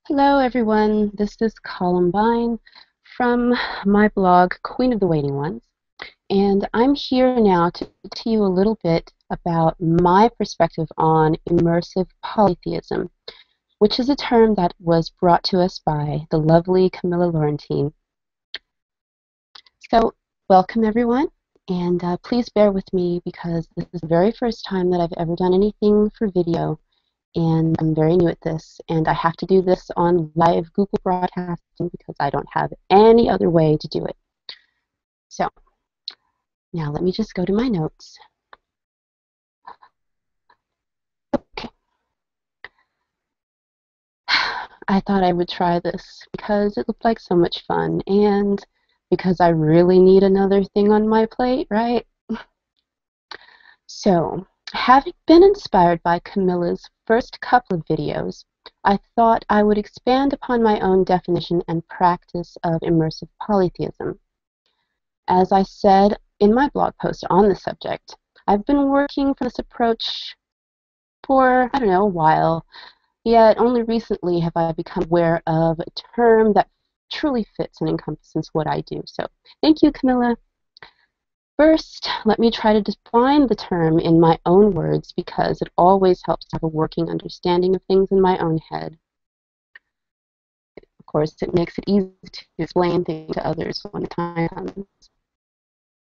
Hello, everyone. This is Columbine from my blog, Queen of the Waiting Ones, and I'm here now to tell you a little bit about my perspective on immersive polytheism, which is a term that was brought to us by the lovely Camilla Laurentine. So, welcome, everyone, and please bear with me because this is the very first time that I've ever done anything for video, and I'm very new at this, and I have to do this on live Google Broadcasting because I don't have any other way to do it. So, now let me just go to my notes. Okay. I thought I would try this because it looked like so much fun, and because I really need another thing on my plate, right? So, having been inspired by Camilla's first couple of videos, I thought I would expand upon my own definition and practice of immersive polytheism. As I said in my blog post on the subject, I've been working for this approach for, I don't know, a while, yet only recently have I become aware of a term that truly fits and encompasses what I do. So, thank you, Camilla. First, let me try to define the term in my own words because it always helps to have a working understanding of things in my own head. Of course, it makes it easy to explain things to others when the time comes.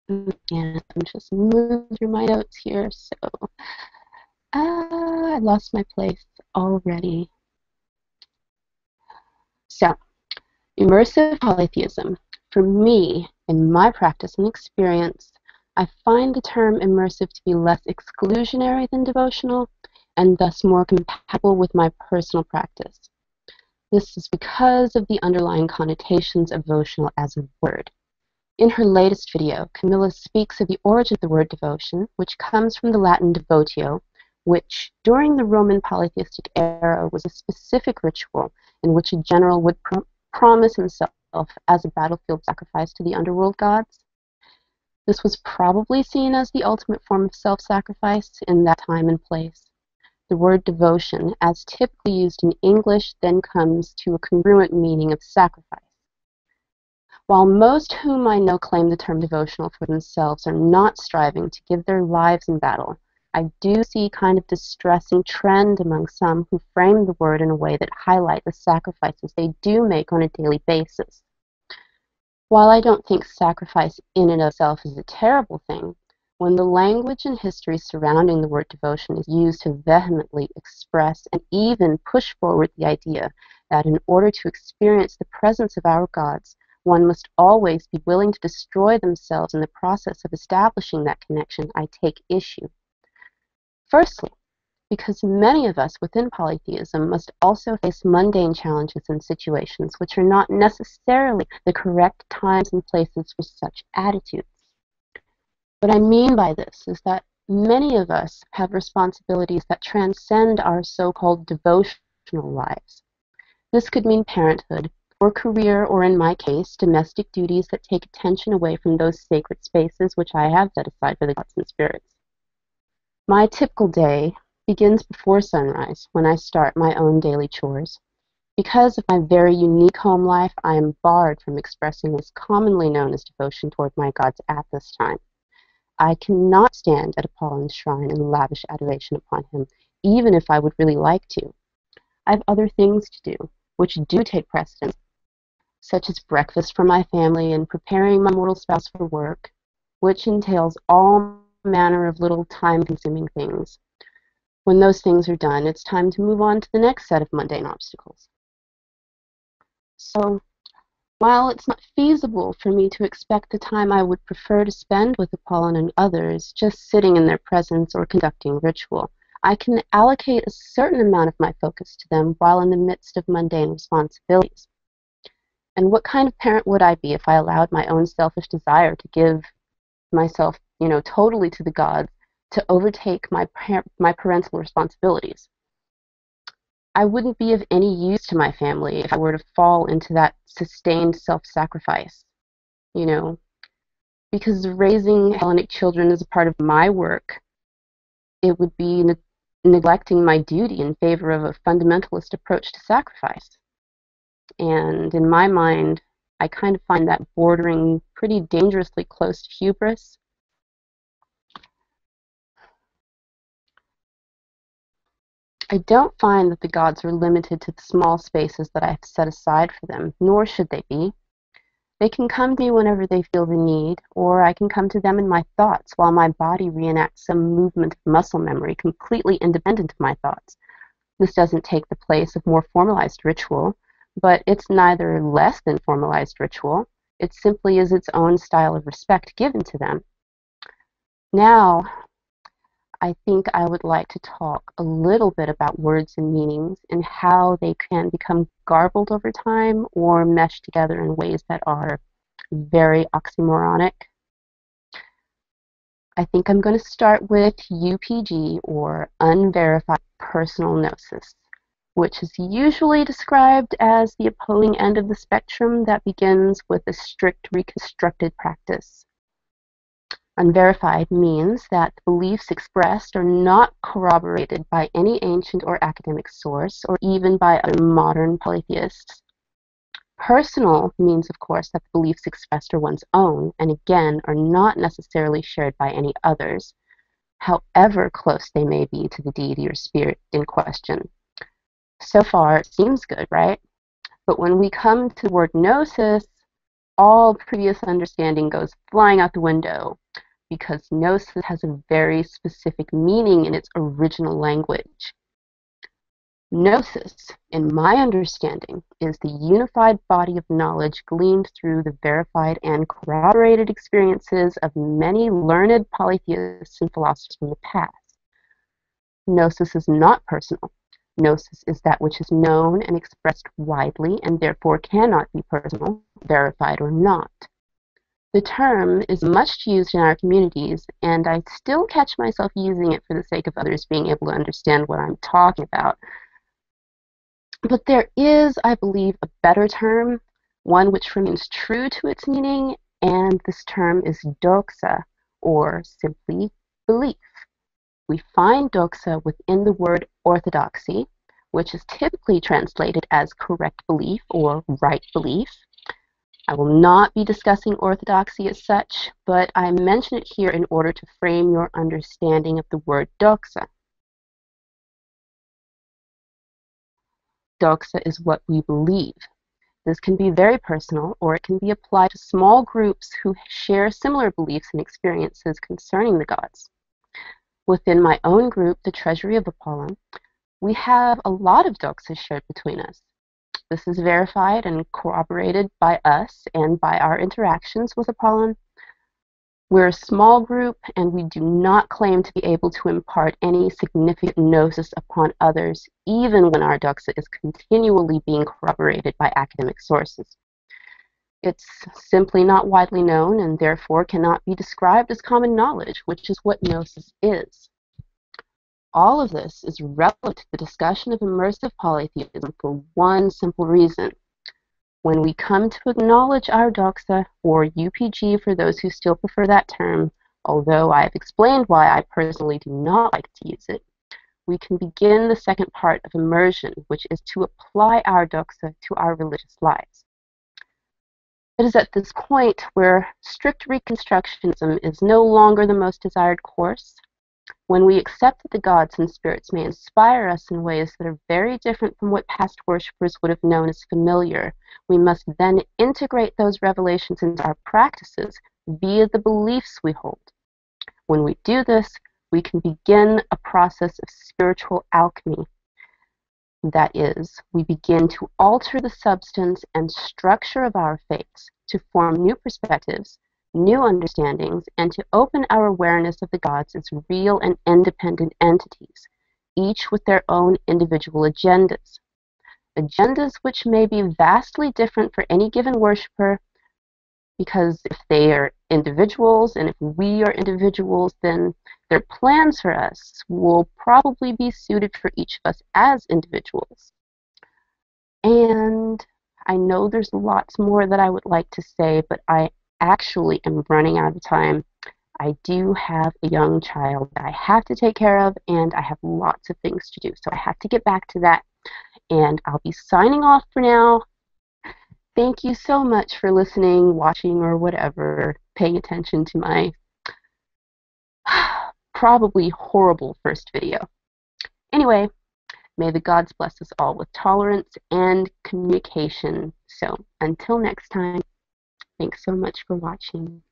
And I'm just moving through my notes here, so I lost my place already. So, immersive polytheism. For me, in my practice and experience, I find the term immersive to be less exclusionary than devotional, and thus more compatible with my personal practice. This is because of the underlying connotations of devotional as a word. In her latest video, Camilla speaks of the origin of the word devotion, which comes from the Latin devotio, which during the Roman polytheistic era was a specific ritual in which a general would promise himself as a battlefield sacrifice to the underworld gods. This was probably seen as the ultimate form of self-sacrifice in that time and place. The word devotion, as typically used in English, then comes to a congruent meaning of sacrifice. While most whom I know claim the term devotional for themselves are not striving to give their lives in battle, I do see kind of distressing trend among some who frame the word in a way that highlight the sacrifices they do make on a daily basis. While I don't think sacrifice in and of itself is a terrible thing, when the language and history surrounding the word devotion is used to vehemently express and even push forward the idea that in order to experience the presence of our gods, one must always be willing to destroy themselves in the process of establishing that connection, I take issue. Firstly, because many of us within polytheism must also face mundane challenges and situations which are not necessarily the correct times and places for such attitudes. What I mean by this is that many of us have responsibilities that transcend our so-called devotional lives. This could mean parenthood, or career, or in my case, domestic duties that take attention away from those sacred spaces which I have set aside for the gods and spirits. My typical day begins before sunrise when I start my own daily chores. Because of my very unique home life, I am barred from expressing what is commonly known as devotion toward my gods at this time. I cannot stand at Apollo's shrine and lavish adoration upon him, even if I would really like to. I have other things to do, which do take precedence, such as breakfast for my family and preparing my mortal spouse for work, which entails all manner of little time-consuming things. When those things are done, it's time to move on to the next set of mundane obstacles. So, while it's not feasible for me to expect the time I would prefer to spend with Apollon and others just sitting in their presence or conducting ritual, I can allocate a certain amount of my focus to them while in the midst of mundane responsibilities. And what kind of parent would I be if I allowed my own selfish desire to give myself, totally to the gods to overtake my parental responsibilities? I wouldn't be of any use to my family if I were to fall into that sustained self-sacrifice, because raising Hellenic children is a part of my work. It would be neglecting my duty in favor of a fundamentalist approach to sacrifice. And in my mind, I kind of find that bordering pretty dangerously close to hubris. I don't find that the gods are limited to the small spaces that I have set aside for them, nor should they be. They can come to me whenever they feel the need, or I can come to them in my thoughts while my body reenacts some movement of muscle memory completely independent of my thoughts. This doesn't take the place of more formalized ritual, but it's neither less than formalized ritual. It simply is its own style of respect given to them. Now, I think I would like to talk a little bit about words and meanings and how they can become garbled over time or mesh together in ways that are very oxymoronic. I think I'm going to start with UPG, or unverified personal gnosis, which is usually described as the opposing end of the spectrum that begins with a strict reconstructed practice. Unverified means that the beliefs expressed are not corroborated by any ancient or academic source, or even by other modern polytheists. Personal means, of course, that the beliefs expressed are one's own, and again, are not necessarily shared by any others, however close they may be to the deity or spirit in question. So far, it seems good, right? But when we come to the word gnosis, all previous understanding goes flying out the window, because gnosis has a very specific meaning in its original language. Gnosis, in my understanding, is the unified body of knowledge gleaned through the verified and corroborated experiences of many learned polytheists and philosophers from the past. Gnosis is not personal. Gnosis is that which is known and expressed widely and therefore cannot be personal, verified or not. The term is much used in our communities, and I still catch myself using it for the sake of others being able to understand what I'm talking about. But there is, I believe, a better term, one which remains true to its meaning, and this term is doxa, or simply belief. We find doxa within the word orthodoxy, which is typically translated as correct belief or right belief. I will not be discussing orthodoxy as such, but I mention it here in order to frame your understanding of the word doxa. Doxa is what we believe. This can be very personal, or it can be applied to small groups who share similar beliefs and experiences concerning the gods. Within my own group, the Treasury of Apollon, we have a lot of doxa shared between us. This is verified and corroborated by us and by our interactions with Apollon. We're a small group, and we do not claim to be able to impart any significant gnosis upon others, even when our doxa is continually being corroborated by academic sources. It's simply not widely known and therefore cannot be described as common knowledge, which is what gnosis is. All of this is relevant to the discussion of immersive polytheism for one simple reason. When we come to acknowledge our doxa, or UPG for those who still prefer that term, although I have explained why I personally do not like to use it, we can begin the second part of immersion, which is to apply our doxa to our religious lives. It is at this point where strict reconstructionism is no longer the most desired course. When we accept that the gods and spirits may inspire us in ways that are very different from what past worshippers would have known as familiar, we must then integrate those revelations into our practices via the beliefs we hold. When we do this, we can begin a process of spiritual alchemy. That is, we begin to alter the substance and structure of our faiths to form new perspectives, new understandings, and to open our awareness of the gods as real and independent entities, each with their own individual agendas. Agendas which may be vastly different for any given worshiper, because if they are individuals and if we are individuals, then their plans for us will probably be suited for each of us as individuals. And I know there's lots more that I would like to say, but I actually am running out of time. I do have a young child that I have to take care of, and I have lots of things to do. So I have to get back to that, and I'll be signing off for now. Thank you so much for listening, watching, or whatever, paying attention to my probably horrible first video. Anyway, may the gods bless us all with tolerance and communication. So, until next time, thanks so much for watching.